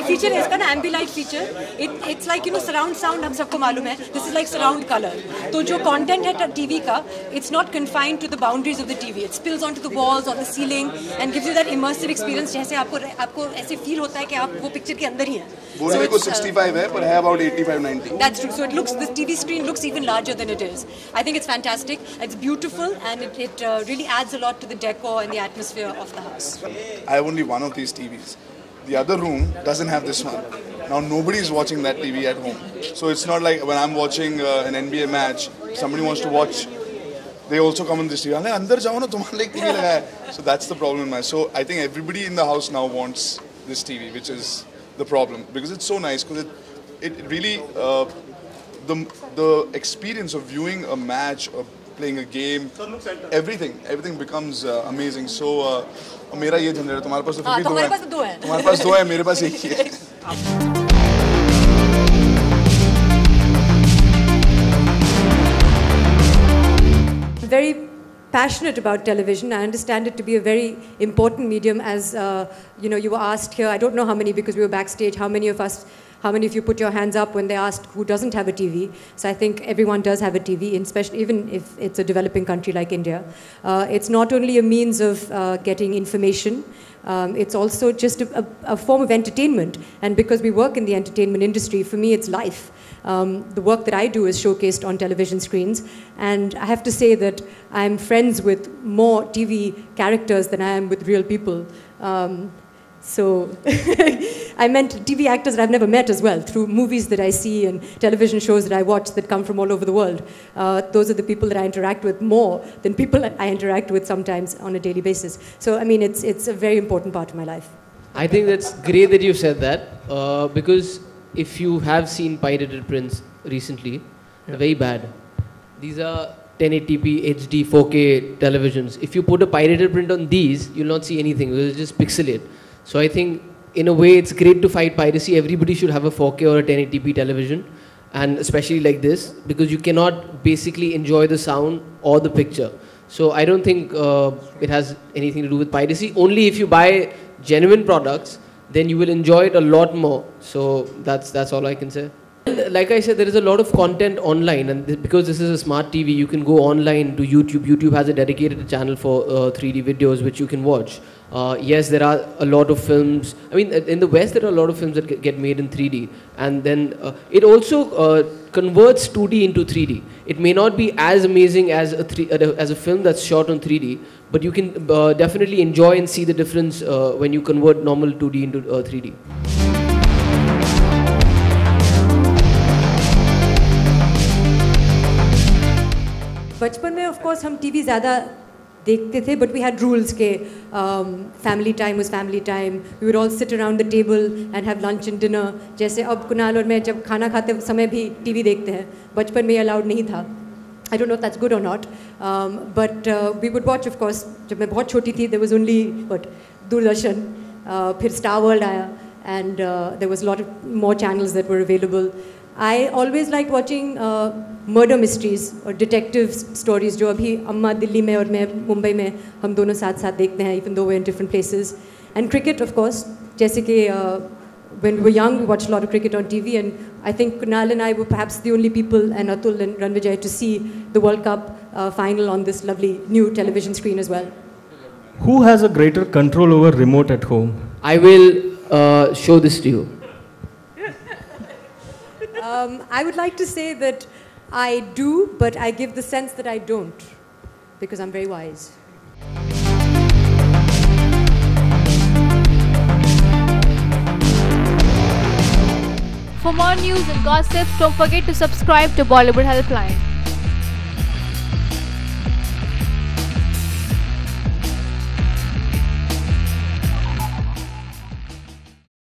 feature है इसका ना ambilight feature. It's like surround sound हम सबको मालूम है. This is like surround color. तो जो content है TV का, it's not confined to the boundaries of the TV. It spills onto the walls or the ceiling and gives you that immersive experience. जैसे आपको ऐसे feel होता है कि आप वो picture के अंदर ही हैं. बोलने को 65 है, पर है about 85-90. That's true. So the TV screen looks even larger than it is. I think it's fantastic. It's beautiful and it really adds a lot to the decor and the atmosphere of the house. I have only one of these TVs. The other room doesn't have this one. Now nobody is watching that TV at home. So it's not like when I'm watching an NBA match, somebody wants to watch, they also come on this TV. अंदर जाओ ना तुम्हारे लिए TV लगा है. So that's the problem. So I think everybody in the house now wants this TV, which is the problem, because it's so nice, because it really the experience of viewing a match or playing a game, everything becomes amazing. So मेरा ये झंझट है, तुम्हारे पास तो फिर भी दो है, तुम्हारे पास दो है, मेरे पास एक ही है. Very passionate about television. I understand it to be a very important medium, as you were asked here. I don't know how many, because we were backstage, how many of you put your hands up when they asked who doesn't have a TV. So I think everyone does have a TV, especially even if it's a developing country like India. It's not only a means of getting information, it's also just a form of entertainment. And because we work in the entertainment industry, for me it's life. The work that I do is showcased on television screens, and I have to say that I'm friends with more TV characters than I am with real people. So I meant TV actors that I've never met as well, through movies that I see and television shows that I watch that come from all over the world. Those are the people that I interact with more than people I interact with sometimes on a daily basis. So I mean, it's a very important part of my life. I think that's great that you said that, because if you have seen pirated prints recently, they're very bad. These are 1080p, HD, 4K televisions. If you put a pirated print on these, you'll not see anything. It'll just pixelate. So I think, in a way, it's great to fight piracy. Everybody should have a 4K or a 1080p television, and especially like this, because you cannot basically enjoy the sound or the picture. So I don't think it has anything to do with piracy. Only if you buy genuine products, then you will enjoy it a lot more. So that's all I can say. Like I said, there is a lot of content online, and because this is a smart TV, you can go online to YouTube. YouTube has a dedicated channel for 3D videos which you can watch. Yes, there are a lot of films. I mean, in the West, there are a lot of films that get made in 3D, and then it also converts 2D into 3D. It may not be as amazing as a film that's shot on 3D, but you can definitely enjoy and see the difference when you convert normal 2D into 3D. बचपन में of course हम TV ज़्यादा देखते थे, but we had rules के family time was family time. We would all sit around the table and have lunch and dinner. जैसे अब कुणाल और मैं जब खाना खाते समय भी TV देखते हैं, बचपन में allowed नहीं था. I don't know if that's good or not, but we would watch, of course. जब मैं बहुत छोटी थी, there was only दूरदर्शन, फिर Star World आया, and there was a lot of more channels that were available. I always liked watching murder mysteries or detective stories, जो अभी अम्मा दिल्ली में और मैं मुंबई में हम दोनों साथ साथ देखते हैं, even though we're in different places. And cricket, of course, जैसे कि when we were young, we watched a lot of cricket on TV, and I think Kunal and I were perhaps the only people, and Atul and Ranvijay, to see the World Cup final on this lovely new television screen as well. Who has a greater control over remote at home? I will show this to you. I would like to say that I do, but I give the sense that I don't, because I'm very wise. For more news and gossips, don't forget to subscribe to Bollywood Helpline.